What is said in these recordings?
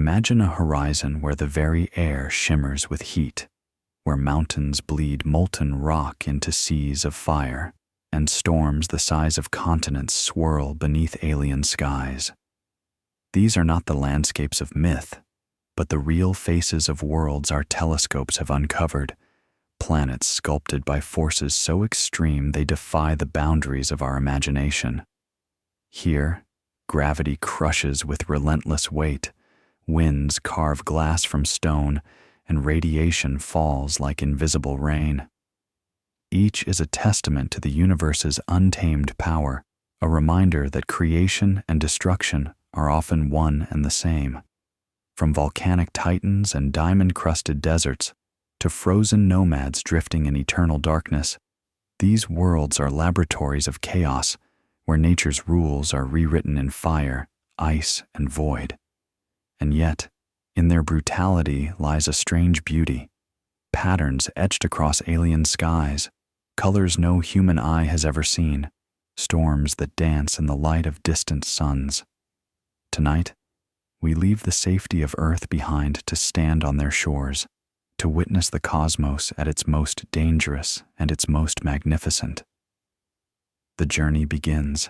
Imagine a horizon where the very air shimmers with heat, where mountains bleed molten rock into seas of fire, and storms the size of continents swirl beneath alien skies. These are not the landscapes of myth, but the real faces of worlds our telescopes have uncovered, planets sculpted by forces so extreme they defy the boundaries of our imagination. Here, gravity crushes with relentless weight, winds carve glass from stone, and radiation falls like invisible rain. Each is a testament to the universe's untamed power, a reminder that creation and destruction are often one and the same. From volcanic titans and diamond-crusted deserts to frozen nomads drifting in eternal darkness, these worlds are laboratories of chaos where nature's rules are rewritten in fire, ice, and void. And yet, in their brutality lies a strange beauty, patterns etched across alien skies, colors no human eye has ever seen, storms that dance in the light of distant suns. Tonight, we leave the safety of Earth behind to stand on their shores, to witness the cosmos at its most dangerous and its most magnificent. The journey begins.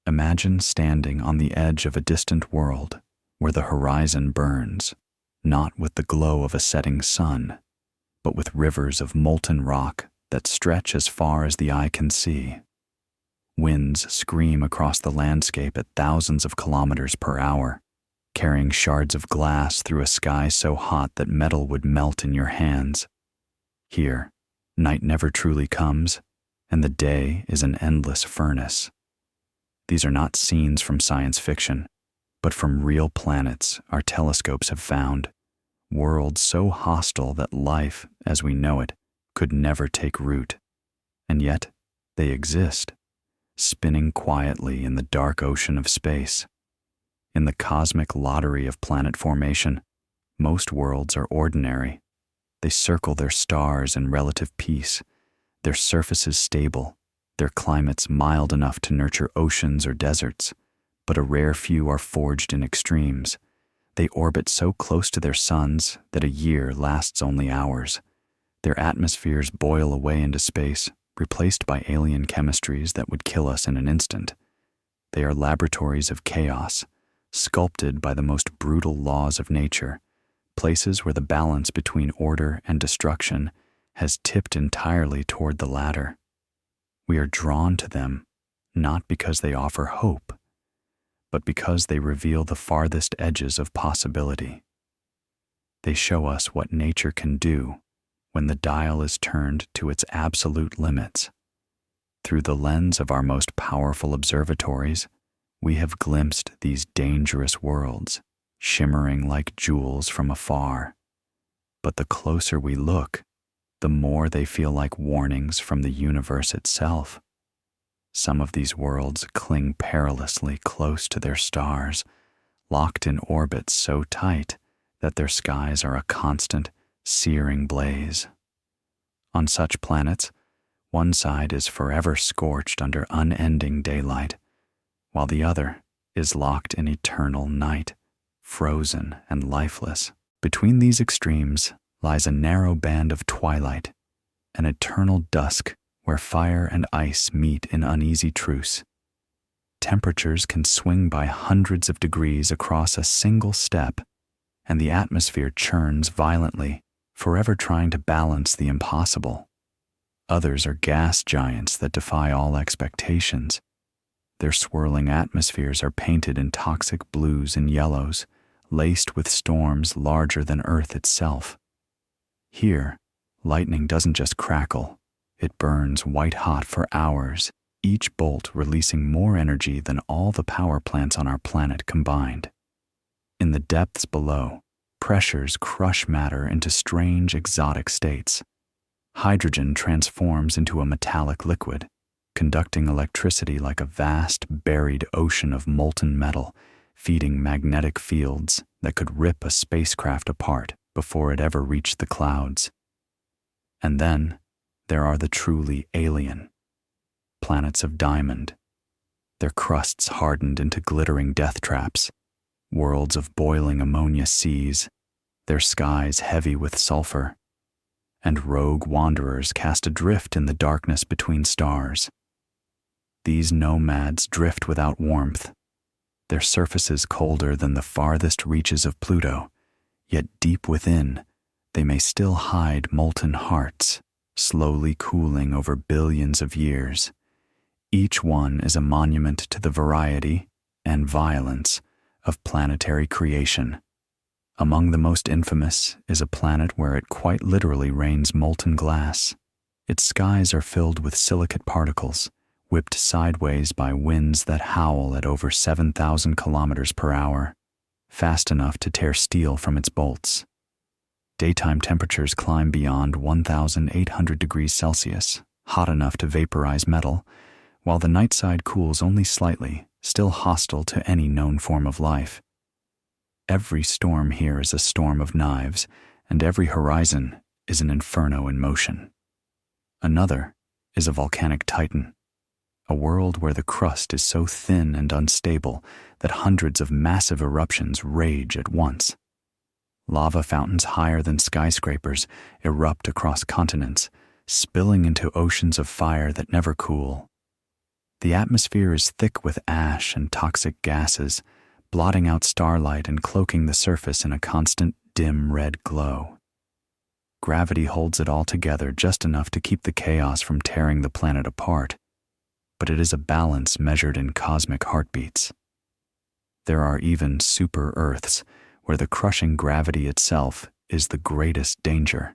Imagine standing on the edge of a distant world where the horizon burns, not with the glow of a setting sun, but with rivers of molten rock that stretch as far as the eye can see. Winds scream across the landscape at thousands of kilometers per hour, carrying shards of glass through a sky so hot that metal would melt in your hands. Here, night never truly comes, and the day is an endless furnace. These are not scenes from science fiction, but from real planets our telescopes have found, worlds so hostile that life, as we know it, could never take root. And yet, they exist, spinning quietly in the dark ocean of space. In the cosmic lottery of planet formation, most worlds are ordinary. They circle their stars in relative peace, their surfaces stable, their climates mild enough to nurture oceans or deserts, but a rare few are forged in extremes. They orbit so close to their suns that a year lasts only hours. Their atmospheres boil away into space, replaced by alien chemistries that would kill us in an instant. They are laboratories of chaos, sculpted by the most brutal laws of nature, places where the balance between order and destruction has tipped entirely toward the latter. We are drawn to them, not because they offer hope, but because they reveal the farthest edges of possibility. They show us what nature can do when the dial is turned to its absolute limits. Through the lens of our most powerful observatories, we have glimpsed these dangerous worlds, shimmering like jewels from afar. But the closer we look, the more they feel like warnings from the universe itself. Some of these worlds cling perilously close to their stars, locked in orbits so tight that their skies are a constant, searing blaze. On such planets, one side is forever scorched under unending daylight, while the other is locked in eternal night, frozen and lifeless. Between these extremes lies a narrow band of twilight, an eternal dusk where fire and ice meet in uneasy truce. Temperatures can swing by hundreds of degrees across a single step, and the atmosphere churns violently, forever trying to balance the impossible. Others are gas giants that defy all expectations. Their swirling atmospheres are painted in toxic blues and yellows, laced with storms larger than Earth itself. Here, lightning doesn't just crackle, it burns white-hot for hours, each bolt releasing more energy than all the power plants on our planet combined. In the depths below, pressures crush matter into strange exotic states. Hydrogen transforms into a metallic liquid, conducting electricity like a vast, buried ocean of molten metal, feeding magnetic fields that could rip a spacecraft apart before it ever reached the clouds. And then, there are the truly alien, planets of diamond, their crusts hardened into glittering death traps, worlds of boiling ammonia seas, their skies heavy with sulfur, and rogue wanderers cast adrift in the darkness between stars. These nomads drift without warmth, their surfaces colder than the farthest reaches of Pluto, yet deep within, they may still hide molten hearts, slowly cooling over billions of years. Each one is a monument to the variety and violence of planetary creation. Among the most infamous is a planet where it quite literally rains molten glass. Its skies are filled with silicate particles, whipped sideways by winds that howl at over 7,000 kilometers per hour, fast enough to tear steel from its bolts. Daytime temperatures climb beyond 1,800 degrees Celsius, hot enough to vaporize metal, while the night side cools only slightly, still hostile to any known form of life. Every storm here is a storm of knives, and every horizon is an inferno in motion. Another is a volcanic titan, a world where the crust is so thin and unstable that hundreds of massive eruptions rage at once. Lava fountains higher than skyscrapers erupt across continents, spilling into oceans of fire that never cool. The atmosphere is thick with ash and toxic gases, blotting out starlight and cloaking the surface in a constant dim red glow. Gravity holds it all together just enough to keep the chaos from tearing the planet apart, but it is a balance measured in cosmic heartbeats. There are even super-Earths, where the crushing gravity itself is the greatest danger.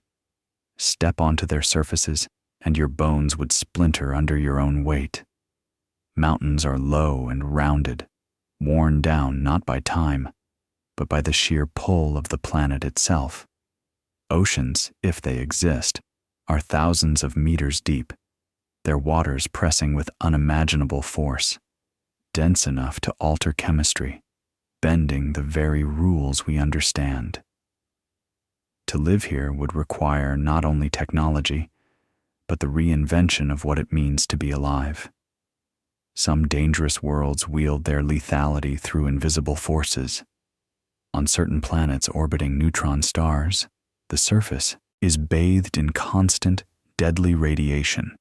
Step onto their surfaces, and your bones would splinter under your own weight. Mountains are low and rounded, worn down not by time, but by the sheer pull of the planet itself. Oceans, if they exist, are thousands of meters deep, their waters pressing with unimaginable force, dense enough to alter chemistry, bending the very rules we understand. To live here would require not only technology, but the reinvention of what it means to be alive. Some dangerous worlds wield their lethality through invisible forces. On certain planets orbiting neutron stars, the surface is bathed in constant, deadly radiation.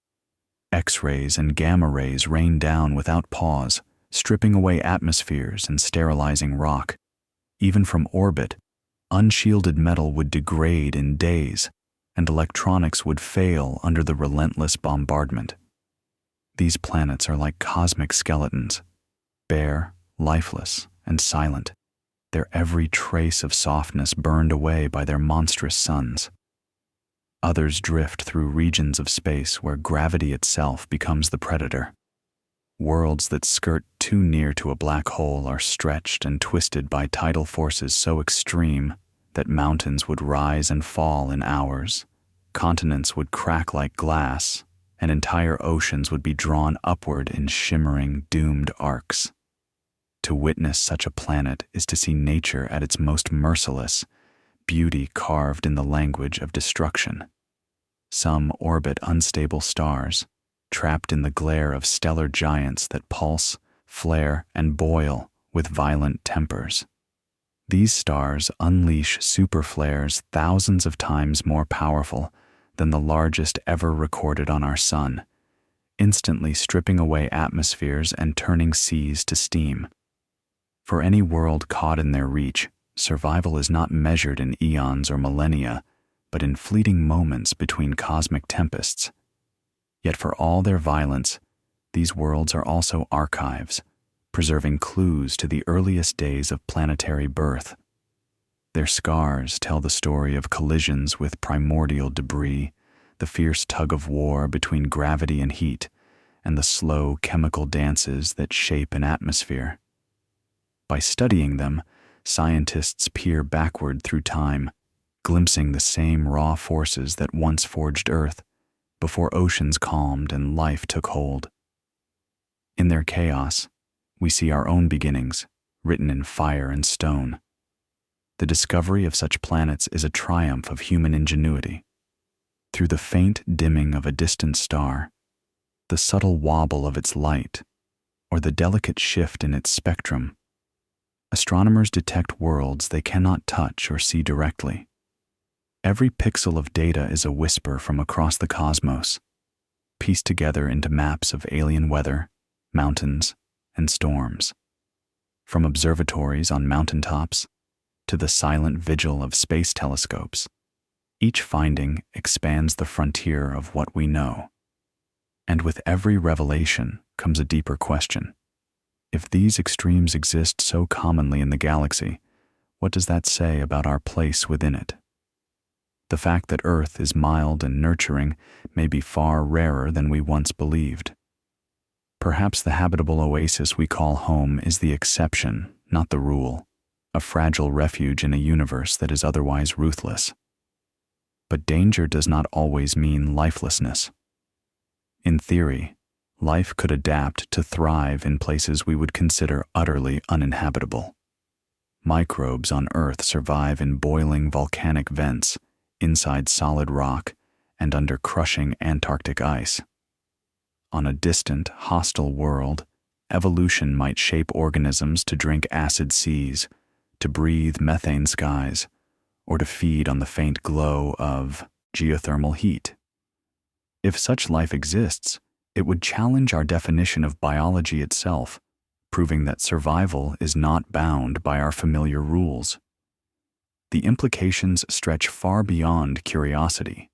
X-rays and gamma rays rain down without pause, stripping away atmospheres and sterilizing rock. Even from orbit, unshielded metal would degrade in days, and electronics would fail under the relentless bombardment. These planets are like cosmic skeletons, bare, lifeless, and silent, their every trace of softness burned away by their monstrous suns. Others drift through regions of space where gravity itself becomes the predator. Worlds that skirt too near to a black hole are stretched and twisted by tidal forces so extreme that mountains would rise and fall in hours, continents would crack like glass, and entire oceans would be drawn upward in shimmering, doomed arcs. To witness such a planet is to see nature at its most merciless, beauty carved in the language of destruction. Some orbit unstable stars, trapped in the glare of stellar giants that pulse, flare, and boil with violent tempers. These stars unleash superflares thousands of times more powerful than the largest ever recorded on our sun, instantly stripping away atmospheres and turning seas to steam. For any world caught in their reach, survival is not measured in eons or millennia, but in fleeting moments between cosmic tempests. Yet for all their violence, these worlds are also archives, preserving clues to the earliest days of planetary birth. Their scars tell the story of collisions with primordial debris, the fierce tug of war between gravity and heat, and the slow chemical dances that shape an atmosphere. By studying them, scientists peer backward through time, glimpsing the same raw forces that once forged Earth, before oceans calmed and life took hold. In their chaos, we see our own beginnings, written in fire and stone. The discovery of such planets is a triumph of human ingenuity. Through the faint dimming of a distant star, the subtle wobble of its light, or the delicate shift in its spectrum, astronomers detect worlds they cannot touch or see directly. Every pixel of data is a whisper from across the cosmos, pieced together into maps of alien weather, mountains, and storms. From observatories on mountaintops to the silent vigil of space telescopes, each finding expands the frontier of what we know. And with every revelation comes a deeper question. If these extremes exist so commonly in the galaxy, what does that say about our place within it? The fact that Earth is mild and nurturing may be far rarer than we once believed. Perhaps the habitable oasis we call home is the exception, not the rule, a fragile refuge in a universe that is otherwise ruthless. But danger does not always mean lifelessness. In theory, life could adapt to thrive in places we would consider utterly uninhabitable. Microbes on Earth survive in boiling volcanic vents, inside solid rock, and under crushing Antarctic ice. On a distant, hostile world, evolution might shape organisms to drink acid seas, to breathe methane skies, or to feed on the faint glow of geothermal heat. If such life exists, it would challenge our definition of biology itself, proving that survival is not bound by our familiar rules. The implications stretch far beyond curiosity.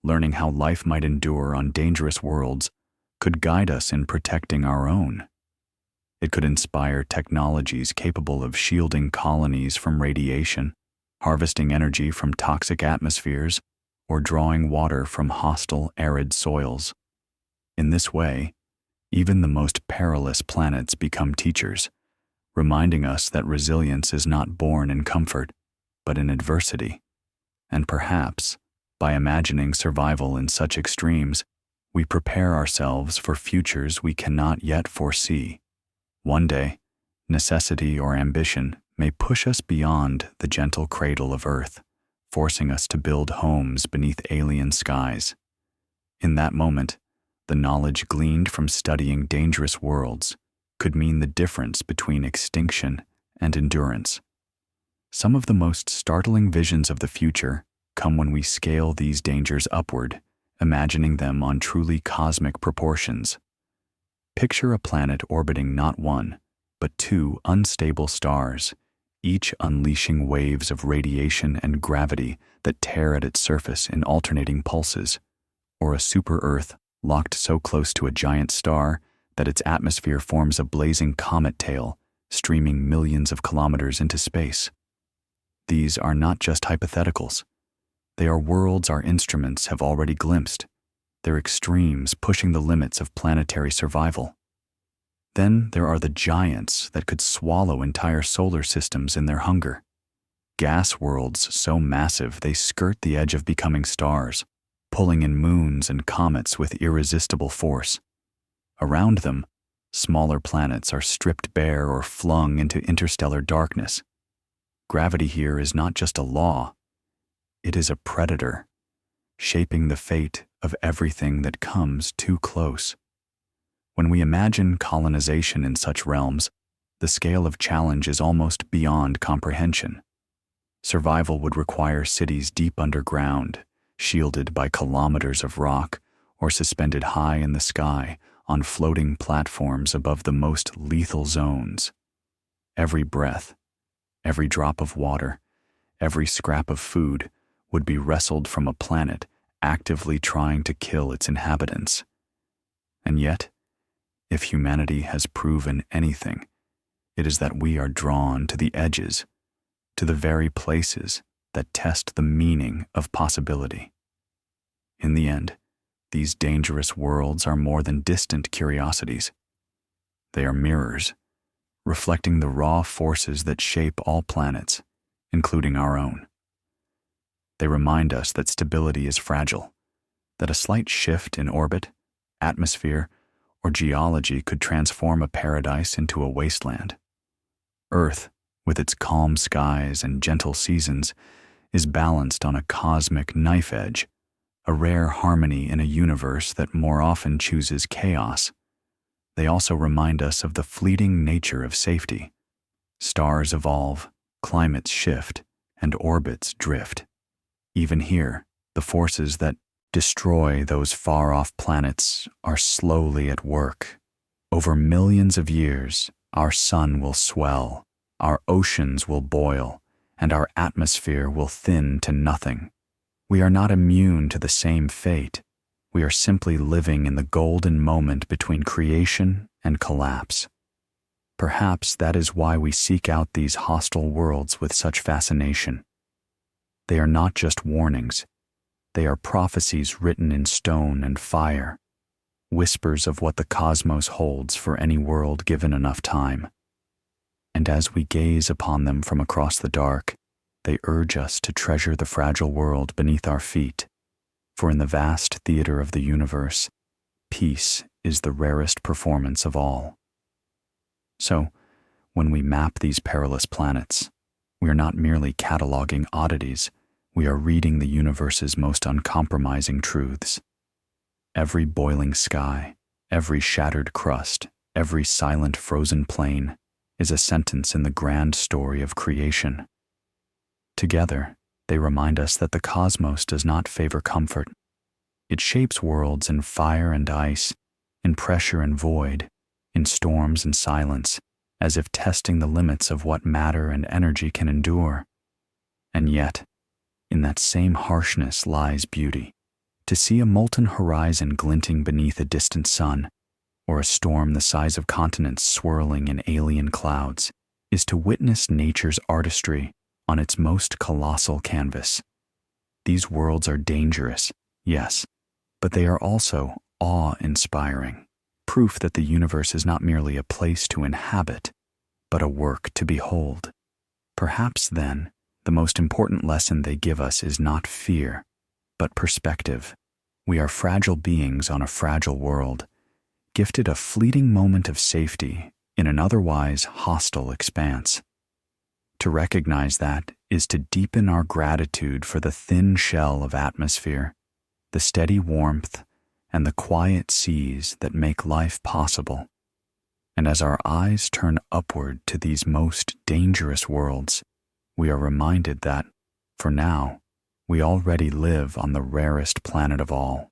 Learning how life might endure on dangerous worlds could guide us in protecting our own. It could inspire technologies capable of shielding colonies from radiation, harvesting energy from toxic atmospheres, or drawing water from hostile, arid soils. In this way, even the most perilous planets become teachers, reminding us that resilience is not born in comfort, but in adversity. And perhaps, by imagining survival in such extremes, we prepare ourselves for futures we cannot yet foresee. One day, necessity or ambition may push us beyond the gentle cradle of Earth, forcing us to build homes beneath alien skies. In that moment, the knowledge gleaned from studying dangerous worlds could mean the difference between extinction and endurance. Some of the most startling visions of the future come when we scale these dangers upward, imagining them on truly cosmic proportions. Picture a planet orbiting not one, but two unstable stars, each unleashing waves of radiation and gravity that tear at its surface in alternating pulses, or a super-Earth locked so close to a giant star that its atmosphere forms a blazing comet tail, streaming millions of kilometers into space. These are not just hypotheticals. They are worlds our instruments have already glimpsed. They're extremes pushing the limits of planetary survival. Then there are the giants that could swallow entire solar systems in their hunger. Gas worlds so massive they skirt the edge of becoming stars, pulling in moons and comets with irresistible force. Around them, smaller planets are stripped bare or flung into interstellar darkness. Gravity here is not just a law, it is a predator, shaping the fate of everything that comes too close. When we imagine colonization in such realms, the scale of challenge is almost beyond comprehension. Survival would require cities deep underground, shielded by kilometers of rock, or suspended high in the sky on floating platforms above the most lethal zones. Every breath, every drop of water, every scrap of food would be wrestled from a planet actively trying to kill its inhabitants. And yet, if humanity has proven anything, it is that we are drawn to the edges, to the very places that test the meaning of possibility. In the end, these dangerous worlds are more than distant curiosities. They are mirrors, reflecting the raw forces that shape all planets, including our own. They remind us that stability is fragile, that a slight shift in orbit, atmosphere, or geology could transform a paradise into a wasteland. Earth, with its calm skies and gentle seasons, is balanced on a cosmic knife edge, a rare harmony in a universe that more often chooses chaos. They also remind us of the fleeting nature of safety. Stars evolve, climates shift, and orbits drift. Even here, the forces that destroy those far-off planets are slowly at work. Over millions of years, our sun will swell, our oceans will boil, and our atmosphere will thin to nothing. We are not immune to the same fate. We are simply living in the golden moment between creation and collapse. Perhaps that is why we seek out these hostile worlds with such fascination. They are not just warnings. They are prophecies written in stone and fire, whispers of what the cosmos holds for any world given enough time. And as we gaze upon them from across the dark, they urge us to treasure the fragile world beneath our feet, for in the vast theater of the universe, peace is the rarest performance of all. So, when we map these perilous planets, we are not merely cataloging oddities, we are reading the universe's most uncompromising truths. Every boiling sky, every shattered crust, every silent frozen plain is a sentence in the grand story of creation. Together, they remind us that the cosmos does not favor comfort. It shapes worlds in fire and ice, in pressure and void, in storms and silence, as if testing the limits of what matter and energy can endure. And yet, in that same harshness lies beauty. To see a molten horizon glinting beneath a distant sun, or a storm the size of continents swirling in alien clouds, is to witness nature's artistry on its most colossal canvas. These worlds are dangerous, yes, but they are also awe-inspiring. Proof that the universe is not merely a place to inhabit, but a work to behold. Perhaps, then, the most important lesson they give us is not fear, but perspective. We are fragile beings on a fragile world, gifted a fleeting moment of safety in an otherwise hostile expanse. To recognize that is to deepen our gratitude for the thin shell of atmosphere, the steady warmth, and the quiet seas that make life possible. And as our eyes turn upward to these most dangerous worlds, we are reminded that, for now, we already live on the rarest planet of all.